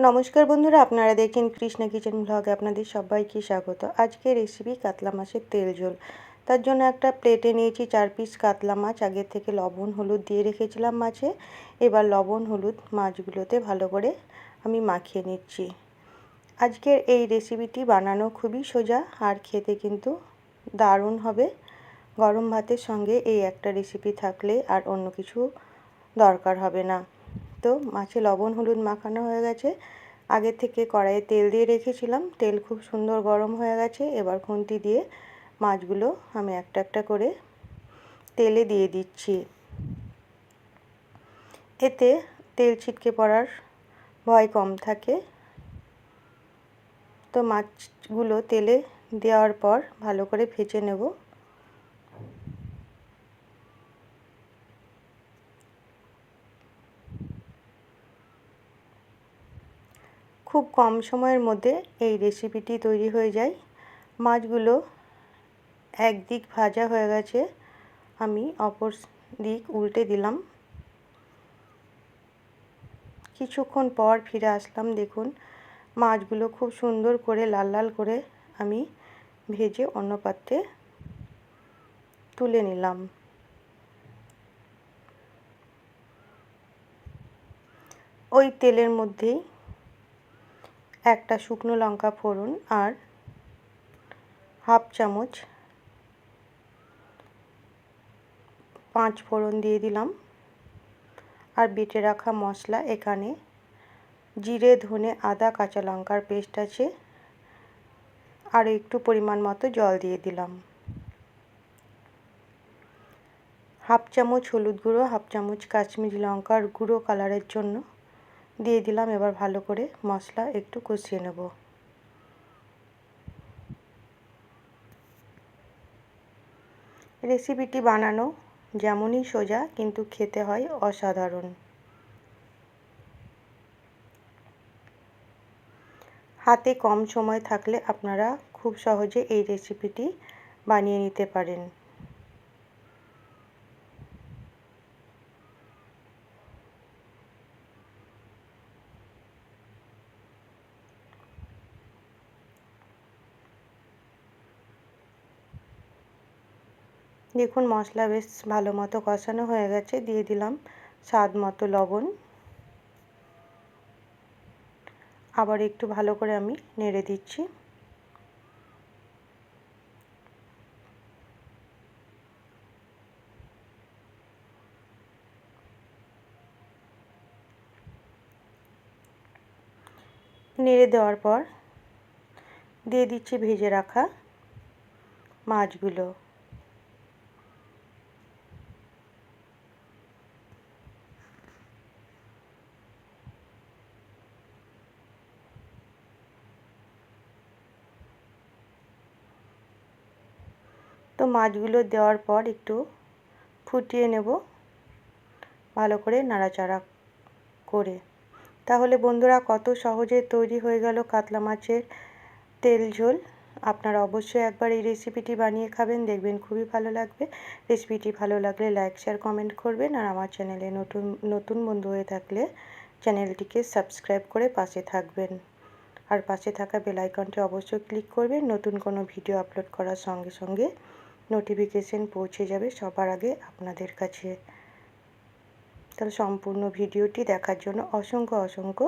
নমস্কার বন্ধুরা, আপনারা দেখছেন কৃষ্ণা কিচেন ব্লগে আপনাদের সবাইকে স্বাগত। আজকে রেসিপি কাতলা মাছের তেল ঝোল। তার জন্য একটা প্লেটে নিয়েছি 4 পিস কাতলা মাছ। আগে থেকে লবণ হলুদ দিয়ে রেখেছিলাম মাছে। এবার লবণ হলুদ মাছগুলোতে ভালো করে আমি মাখিয়ে নিচ্ছি। আজকের এই রেসিপিটি বানানো খুবই সোজা আর খেতে কিন্তু দারুণ হবে। গরম ভাতের সঙ্গে এই একটা রেসিপি থাকলে আর অন্য কিছু দরকার হবে না। তো মাছে লবণ হলুদ মাখানো হয়ে গেছে। আগে থেকে কড়াইয়ে তেল দিয়ে রেখেছিলাম। তেল খুব সুন্দর গরম হয়ে গেছে। এবার খুন্তি দিয়ে মাছগুলো আমি একটা একটা করে তেলে দিয়ে দিচ্ছি। এতে তেল ছিটকে পড়ার ভয় কম থাকে। তো মাছগুলো তেলে দেওয়ার পর ভালো করে ভেজে নেব। খুব কম সময়ের মধ্যে এই রেসিপিটি তৈরি হয়ে যায়। মাছগুলো একদিক ভাজা হয়ে গেছে, আমি অপর দিক উল্টে দিলাম। কিছুক্ষণ পর ফিরে আসলাম। দেখুন মাছগুলো খুব সুন্দর করে লাল লাল করে আমি ভেজে অন্য পাত্রে তুলে নিলাম। ওই তেলের মধ্যেই একটা শুকনো লঙ্কা ফোড়ন আর হাফ চামচ 5 ফোড়ন দিয়ে দিলাম। আর বেটে রাখা মশলা, এখানে জিরে ধনে আদা কাঁচা লঙ্কার পেস্ট আছে। আর একটু পরিমাণ মতো জল দিয়ে দিলাম। হাফ চামচ হলুদ গুঁড়ো, হাফ চামচ কাশ্মীরি লঙ্কার গুঁড়ো কালারের জন্য দিয়ে দিলাম। এবার ভালো করে মশলা একটু কষিয়ে নেব। রেসিপিটি বানানো যেমনই সোজা, কিন্তু খেতে হয় অসাধারণ। হাতে কম সময় থাকলে আপনারা খুব সহজে এই রেসিপিটি বানিয়ে নিতে পারেন। দেখুন মশলা বেশ ভালো মতো কষানো হয়ে গেছে। দিয়ে দিলাম স্বাদ মতো লবণ। আবার একটু ভালো করে আমি নেড়ে দিচ্ছি। নেড়ে দেওয়ার পর দিয়ে দিচ্ছি ভেজে রাখা মাছগুলো। তো মাছগুলো দেওয়ার পর একটু ফুটিয়ে নেব ভালো করে নাড়াচাড়া করে। তাহলে বন্ধুরা কত সহজে তৈরি হয়ে গেল কাতলা মাছের তেল ঝোল। আপনারা অবশ্যই একবার এই রেসিপিটি বানিয়ে খাবেন, দেখবেন খুবই ভালো লাগবে। রেসিপিটি ভালো লাগলে লাইক শেয়ার কমেন্ট করবেন। আর আমার চ্যানেলে নতুন বন্ধু হয়ে থাকলে চ্যানেলটিকে সাবস্ক্রাইব করে পাশে থাকবেন। আর পাশে থাকা বেল আইকনটি অবশ্যই ক্লিক করবেন। নতুন কোনো ভিডিও আপলোড করার সঙ্গে সঙ্গে নোটিফিকেশন পৌঁছে যাবে সবার আগে আপনাদের কাছে। তাহলে সম্পূর্ণ ভিডিওটি দেখার জন্য অসংখ্য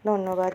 ধন্যবাদ।